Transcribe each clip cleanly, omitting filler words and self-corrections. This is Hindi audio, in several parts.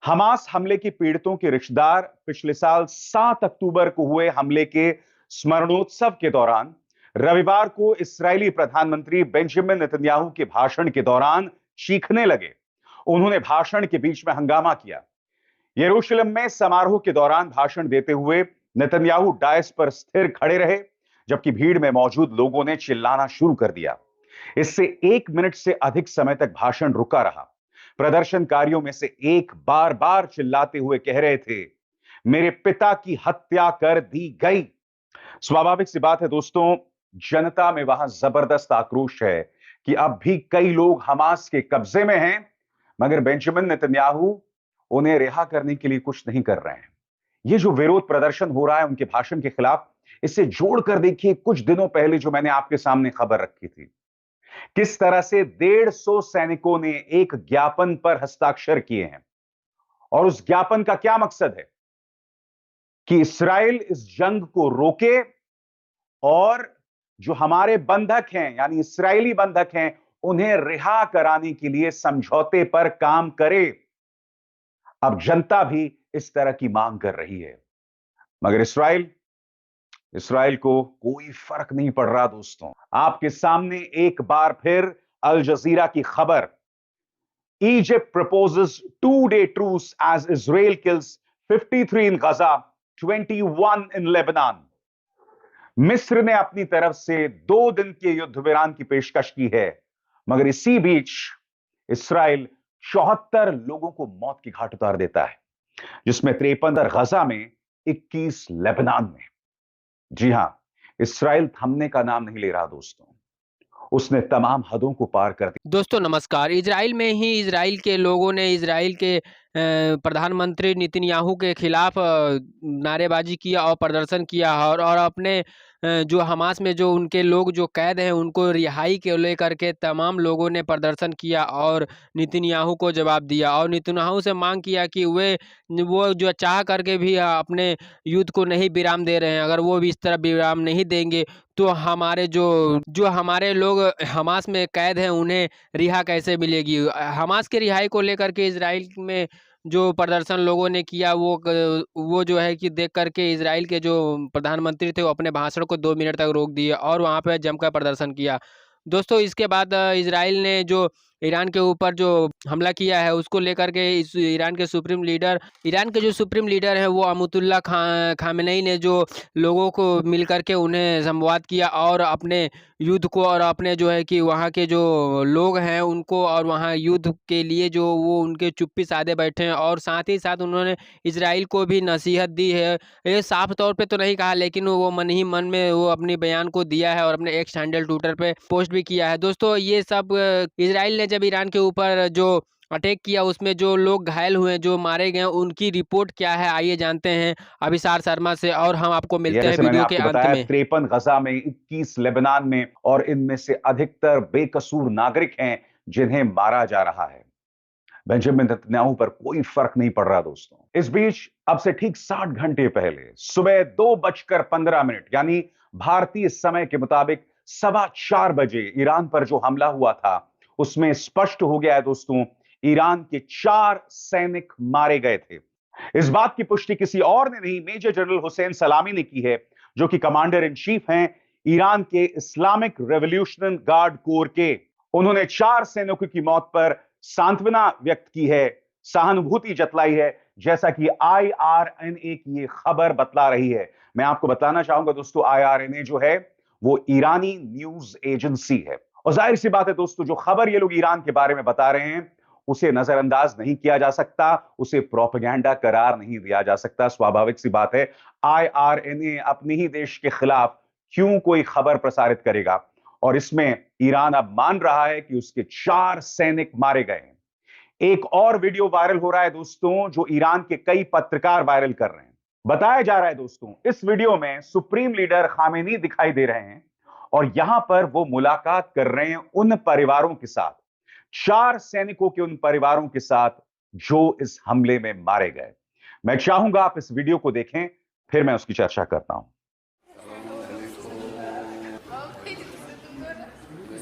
हमास हमले के पीड़ितों के रिश्तेदार पिछले साल 7 अक्टूबर को हुए हमले के स्मरणोत्सव के दौरान रविवार को इस्राएली प्रधानमंत्री बेंजामिन नेतन्याहू के भाषण के दौरान चीखने लगे। उन्होंने भाषण के बीच में हंगामा किया। यरूशलेम में समारोह के दौरान भाषण देते हुए नेतन्याहू डायस पर स्थिर खड़े रहे, जबकि भीड़ में मौजूद लोगों ने चिल्लाना शुरू कर दिया। इससे 1 मिनट से अधिक समय तक भाषण रुका रहा। प्रदर्शनकारियों में से एक बार बार चिल्लाते हुए कह रहे थे, मेरे पिता की हत्या कर दी गई। स्वाभाविक सी बात है दोस्तों, जनता में वहां जबरदस्त आक्रोश है कि अब भी कई लोग हमास के कब्जे में हैं, मगर बेंजामिन नेतन्याहू उन्हें रिहा करने के लिए कुछ नहीं कर रहे हैं। ये जो विरोध प्रदर्शन हो रहा है उनके भाषण के खिलाफ, इससे जोड़कर देखिए कुछ दिनों पहले जो मैंने आपके सामने खबर रखी थी, किस तरह से 150 सैनिकों ने एक ज्ञापन पर हस्ताक्षर किए हैं। और उस ज्ञापन का क्या मकसद है कि इस्राएल इस जंग को रोके और जो हमारे बंधक हैं, यानी इस्राएली बंधक हैं, उन्हें रिहा कराने के लिए समझौते पर काम करे। अब जनता भी इस तरह की मांग कर रही है, मगर इसराइल को कोई फर्क नहीं पड़ रहा दोस्तों। आपके सामने एक बार फिर अल जजीरा की खबर, Egypt proposes 2-day truce as Israel kills 53 in Gaza, 21 in Lebanon. मिस्र ने अपनी तरफ से 2 दिन के युद्ध विराम की पेशकश की है, मगर इसी बीच इसराइल 74 लोगों को मौत की घाट उतार देता है, जिसमें 53 गजा में, 21 लेबनान में। जी हां, इसराइल थमने का नाम नहीं ले रहा दोस्तों। उसने तमाम हदों को पार कर दिया। दोस्तों नमस्कार। इजराइल में ही इजराइल के लोगों ने इजराइल के प्रधानमंत्री नेतन्याहू के खिलाफ नारेबाजी किया और प्रदर्शन किया और अपने जो हमास में जो उनके लोग जो कैद हैं उनको रिहाई के लेकर के तमाम लोगों ने प्रदर्शन किया और नेतन्याहू को जवाब दिया और नेतन्याहू से मांग किया कि वो जो चाह करके भी अपने युद्ध को नहीं विराम दे रहे हैं। अगर वो भी इस तरह विराम नहीं देंगे तो हमारे जो हमारे लोग हमास में कैद हैं उन्हें रिहा कैसे मिलेगी। हमास के रिहाई को लेकर के इजराइल में जो प्रदर्शन लोगों ने किया वो जो है कि देख करके इजराइल के जो प्रधानमंत्री थे वो अपने भाषण को 2 मिनट तक रोक दिए और वहाँ पे जमकर प्रदर्शन किया। दोस्तों इसके बाद इजराइल ने जो ईरान के ऊपर जो हमला किया है उसको लेकर के ईरान के जो सुप्रीम लीडर है वो अमतुल्ला खामेनेई ने जो लोगों को मिलकर के उन्हें संवाद किया और अपने युद्ध को और अपने जो है कि वहाँ के जो लोग हैं उनको और वहाँ युद्ध के लिए जो वो उनके चुप्पी साधे बैठे हैं और साथ ही साथ उन्होंने इजराइल को भी नसीहत दी है। ये साफ तौर पे तो नहीं कहा लेकिन वो मन ही मन में वो अपनी बयान को दिया है और अपने एक्स हैंडल ट्विटर पे पोस्ट भी किया है। दोस्तों ये सब इजराइल ने जब ईरान के ऊपर जो अटैक किया उसमें जो लोग घायल हुए जो मारे गए उनकी रिपोर्ट क्या है आइए जानते हैं अभिसार शर्मा से और हम आपको मिलते हैं जैसे मैंने वीडियो के आपको अंत बताया, में। 53 गजा में, 21 लेबनान में, और इनमें से अधिकतर बेकसूर नागरिक हैं जिन्हें मारा जा रहा है। बेंजामिन नेतन्याहू पर कोई फर्क नहीं पड़ रहा दोस्तों। इस बीच अब से ठीक 60 घंटे पहले सुबह 2:15 यानी भारतीय समय के मुताबिक 4:15 बजे ईरान पर जो हमला हुआ था उसमें स्पष्ट हो गया है दोस्तों, ईरान के 4 सैनिक मारे गए थे। इस बात की पुष्टि किसी और ने नहीं, मेजर जनरल हुसैन सलामी ने की है, जो कि कमांडर इन चीफ हैं ईरान के इस्लामिक रेवोल्यूशनरी गार्ड कोर के। उन्होंने 4 सैनिकों की मौत पर सांत्वना व्यक्त की है, सहानुभूति जतलाई है, जैसा कि आईआरएनए की ये खबर बतला रही है। मैं आपको बताना चाहूंगा दोस्तों, आईआरएनए जो है वो ईरानी न्यूज एजेंसी है, और जाहिर सी बात है दोस्तों, जो खबर ये लोग ईरान के बारे में बता रहे हैं उसे नजरअंदाज नहीं किया जा सकता, उसे प्रोपेगेंडा करार नहीं दिया जा सकता। स्वाभाविक सी बात है, आईआरएनए अपने ही देश के खिलाफ क्यों कोई खबर प्रसारित करेगा, और इसमें ईरान अब मान रहा है कि उसके 4 सैनिक मारे गए हैं। एक और वीडियो वायरल हो रहा है दोस्तों, जो ईरान के कई पत्रकार वायरल कर रहे हैं। बताया जा रहा है दोस्तों, इस वीडियो में सुप्रीम लीडर खामेनी दिखाई दे रहे हैं और यहां पर वो मुलाकात कर रहे हैं उन परिवारों के साथ, 4 सैनिकों के उन परिवारों के साथ जो इस हमले में मारे गए। मैं चाहूंगा आप इस वीडियो को देखें, फिर मैं उसकी चर्चा करता हूं।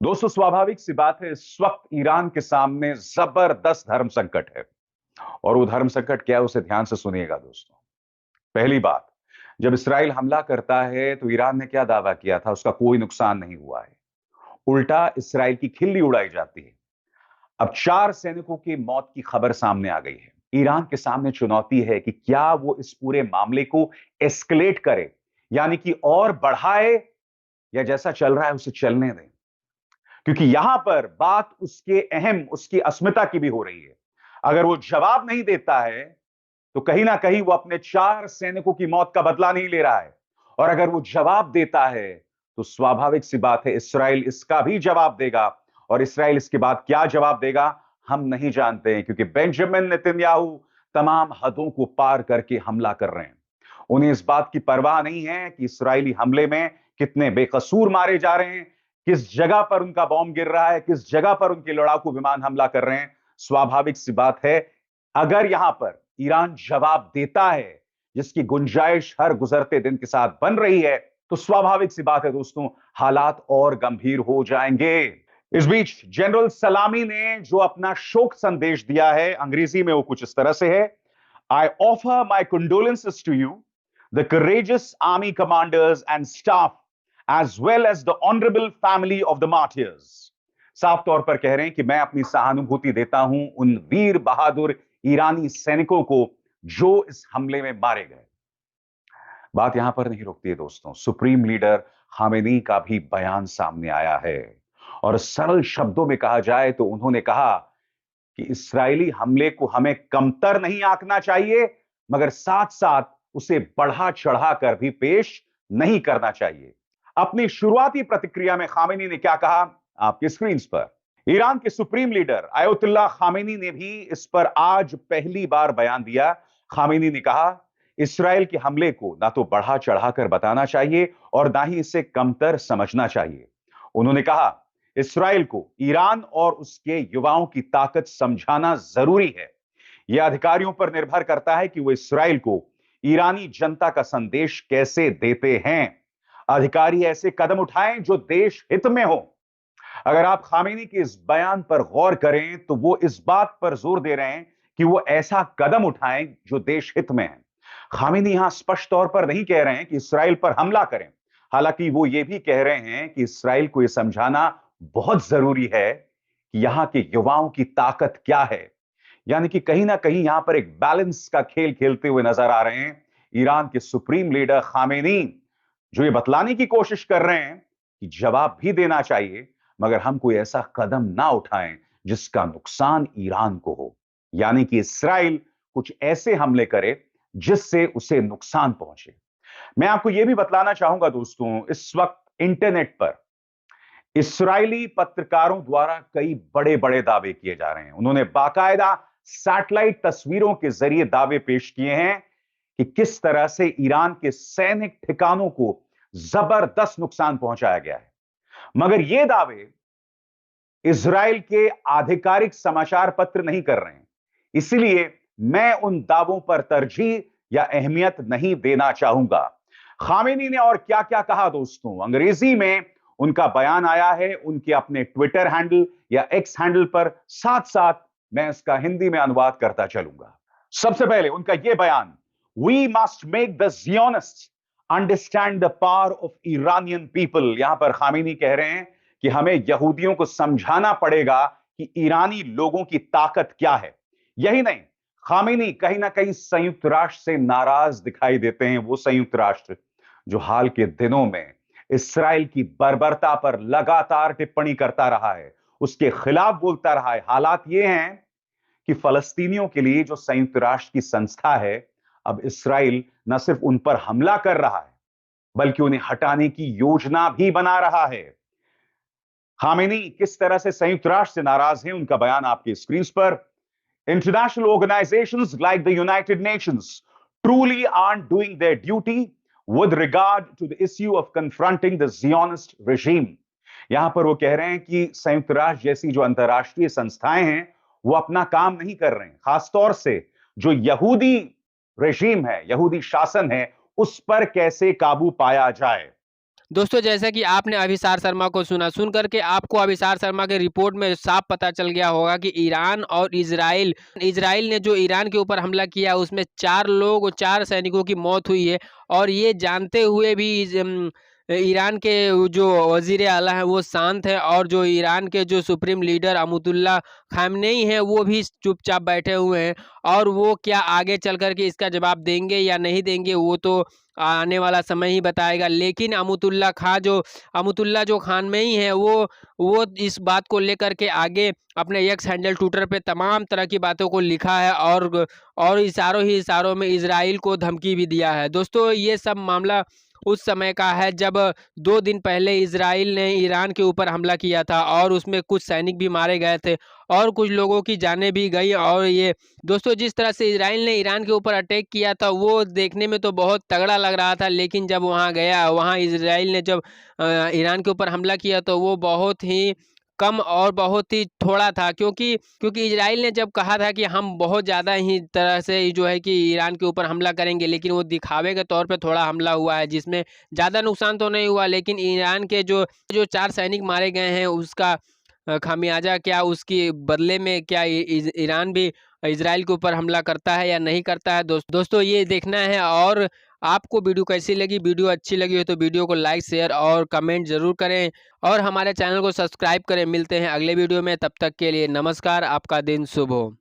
दोस्तों स्वाभाविक सी बात है, इस वक्त ईरान के सामने जबरदस्त धर्म संकट है. और वो धर्म संकट क्या है उसे ध्यान से सुनिएगा दोस्तों. पहली बात, जब इसराइल हमला करता है तो ईरान ने क्या दावा किया था, उसका कोई नुकसान नहीं हुआ है. उल्टा इसराइल की खिल्ली उड़ाई जाती है. अब 4 सैनिकों की मौत की खबर सामने आ गई है. ईरान के सामने चुनौती है कि क्या वो इस पूरे मामले को एस्केलेट करे, यानी कि और बढ़ाए, या जैसा चल रहा है उसे चलने दें. क्योंकि यहां पर बात उसके अहम, उसकी अस्मिता की भी हो रही है. अगर वो जवाब नहीं देता है तो कहीं ना कहीं वो अपने 4 सैनिकों की मौत का बदला नहीं ले रहा है. और अगर वो जवाब देता है तो स्वाभाविक सी बात है इसराइल इसका भी जवाब देगा. और इसराइल इसके बाद क्या जवाब देगा हम नहीं जानते हैं, क्योंकि बेंजामिन नेतन्याहू तमाम हदों को पार करके हमला कर रहे हैं. उन्हें इस बात की परवाह नहीं है कि इस्राएली हमले में कितने बेकसूर मारे जा रहे हैं, किस जगह पर उनका बॉम्ब गिर रहा है, किस जगह पर उनके लड़ाकू विमान हमला कर रहे हैं. स्वाभाविक सी बात है अगर यहां पर ईरान जवाब देता है, जिसकी गुंजाइश हर गुजरते दिन के साथ बन रही है, तो स्वाभाविक सी बात है दोस्तों हालात और गंभीर हो जाएंगे. इस बीच जनरल सलामी ने जो अपना शोक संदेश दिया है, अंग्रेजी में वो कुछ इस तरह से है: I offer my condolences to you, the courageous army commanders and staff, as well as the honorable family of the martyrs. साफ तौर पर कह रहे हैं कि मैं अपनी सहानुभूति देता हूं उन वीर बहादुर ईरानी सैनिकों को जो इस हमले में मारे गए. बात यहां पर नहीं रुकती है दोस्तों. सुप्रीम लीडर खामेनी का भी बयान सामने आया है और सरल शब्दों में कहा जाए तो उन्होंने कहा कि इस्राएली हमले को हमें कमतर नहीं आंकना चाहिए, मगर साथ साथ उसे बढ़ा चढ़ाकर भी पेश नहीं करना चाहिए. अपनी शुरुआती प्रतिक्रिया में खामेनी ने क्या कहा आपकी स्क्रीन पर. ईरान के सुप्रीम लीडर आयतुल्लाह खामेनी ने भी इस पर आज पहली बार बयान दिया. खामेनी ने कहा इस्राएल के हमले को ना तो बढ़ा चढ़ाकर बताना चाहिए और ना ही इसे कमतर समझना चाहिए. उन्होंने कहा इस्राएल को ईरान और उसके युवाओं की ताकत समझाना जरूरी है. यह अधिकारियों पर निर्भर करता है कि वो इस्राएल को ईरानी जनता का संदेश कैसे देते हैं. अधिकारी ऐसे कदम उठाएं जो देश हित में हो. अगर आप खामेनी के इस बयान पर गौर करें तो वो इस बात पर जोर दे रहे हैं कि वो ऐसा कदम उठाएं जो देश हित में है. खामेनी यहां स्पष्ट तौर पर नहीं कह रहे हैं कि इस्राएल पर हमला करें. हालांकि वो ये भी कह रहे हैं कि इस्राएल को यह समझाना बहुत जरूरी है कि यहां के युवाओं की ताकत क्या है. यानी कि कहीं ना कहीं यहां पर एक बैलेंस का खेल खेलते हुए नजर आ रहे हैं ईरान के सुप्रीम लीडर खामेनी, जो ये बतलाने की कोशिश कर रहे हैं कि जवाब भी देना चाहिए, मगर हम कोई ऐसा कदम ना उठाएं जिसका नुकसान ईरान को हो. यानी कि इस्राएल कुछ ऐसे हमले करे जिससे उसे नुकसान पहुंचे. मैं आपको यह भी बतलाना चाहूंगा दोस्तों, इस वक्त इंटरनेट पर इस्राएली पत्रकारों द्वारा कई बड़े बड़े दावे किए जा रहे हैं. उन्होंने बाकायदा सैटेलाइट तस्वीरों के जरिए दावे पेश किए हैं कि किस तरह से ईरान के सैनिक ठिकानों को जबरदस्त नुकसान पहुंचाया गया है. मगर ये दावे इजराइल के आधिकारिक समाचार पत्र नहीं कर रहे हैं. इसलिए मैं उन दावों पर तरजीह या अहमियत नहीं देना चाहूंगा. खामेनी ने और क्या क्या कहा दोस्तों, अंग्रेजी में उनका बयान आया है उनके अपने ट्विटर हैंडल या एक्स हैंडल पर. साथ साथ मैं इसका हिंदी में अनुवाद करता चलूंगा. सबसे पहले उनका यह बयान: We must make the Zionists understand the power of Iranian people. यहां पर खामेनी कह रहे हैं कि हमें यहूदियों को समझाना पड़ेगा कि ईरानी लोगों की ताकत क्या है. यही नहीं, खामेनी कहीं ना कहीं संयुक्त राष्ट्र से नाराज दिखाई देते हैं. वो संयुक्त राष्ट्र जो हाल के दिनों में इस्राएल की बर्बरता पर लगातार टिप्पणी करता रहा है, उसके खिलाफ बोलता रहा है. हालात ये हैं कि फलस्तीनियों के लिए जो संयुक्त राष्ट्र की संस्था है, अब इस्राएल न सिर्फ उन पर हमला कर रहा है बल्कि उन्हें हटाने की योजना भी बना रहा है. खामेनी किस तरह से संयुक्त राष्ट्र से नाराज हैं, उनका बयान आपकी स्क्रीन पर. International organizations like the United Nations truly aren't doing their duty with regard to the issue of confronting the Zionist regime. यहां पर वो कह रहे हैं कि संयुक्त राष्ट्र जैसी जो अंतर्राष्ट्रीय संस्थाएं हैं वो अपना काम नहीं कर रहे हैं, खासतौर से जो यहूदी रेजीम है, यहूदी शासन है, उस पर कैसे काबू पाया जाए। दोस्तों जैसा कि आपने अभिसार शर्मा को सुन करके आपको अभिसार शर्मा के रिपोर्ट में साफ पता चल गया होगा कि ईरान और इजराइल ने जो ईरान के ऊपर हमला किया उसमें 4 सैनिकों की मौत हुई है। और ये जानते हुए भी ईरान के जो वजीर आला हैं वो शांत है, और जो ईरान के जो सुप्रीम लीडर अमरुल्लाह खामनेई हैं वो भी चुपचाप बैठे हुए हैं। और वो क्या आगे चल कर के इसका जवाब देंगे या नहीं देंगे वो तो आने वाला समय ही बताएगा। लेकिन अमरुल्लाह जो खामनेई है वो इस बात को लेकर के आगे अपने एक्स हैंडल ट्विटर पे तमाम तरह की बातों को लिखा है और इशारों में इजराइल को धमकी भी दिया है। दोस्तों ये सब मामला उस समय का है जब 2 दिन पहले इजराइल ने ईरान के ऊपर हमला किया था और उसमें कुछ सैनिक भी मारे गए थे और कुछ लोगों की जानें भी गई। और ये दोस्तों जिस तरह से इजराइल ने ईरान के ऊपर अटैक किया था वो देखने में तो बहुत तगड़ा लग रहा था, लेकिन जब वहाँ इजराइल ने जब ईरान के ऊपर हमला किया तो वो बहुत ही कम और बहुत ही थोड़ा था, क्योंकि इजराइल ने जब कहा था कि हम बहुत ज़्यादा ही तरह से जो है कि ईरान के ऊपर हमला करेंगे, लेकिन वो दिखावे के तौर पे थोड़ा हमला हुआ है जिसमें ज़्यादा नुकसान तो नहीं हुआ। लेकिन ईरान के जो 4 सैनिक मारे गए हैं उसका खामियाजा क्या, उसके बदले में क्या ईरान भी इजराइल के ऊपर हमला करता है या नहीं करता है, दोस्तों ये देखना है। और आपको वीडियो कैसी लगी, वीडियो अच्छी लगी हो तो वीडियो को लाइक शेयर और कमेंट जरूर करें और हमारे चैनल को सब्सक्राइब करें। मिलते हैं अगले वीडियो में, तब तक के लिए नमस्कार, आपका दिन शुभ हो।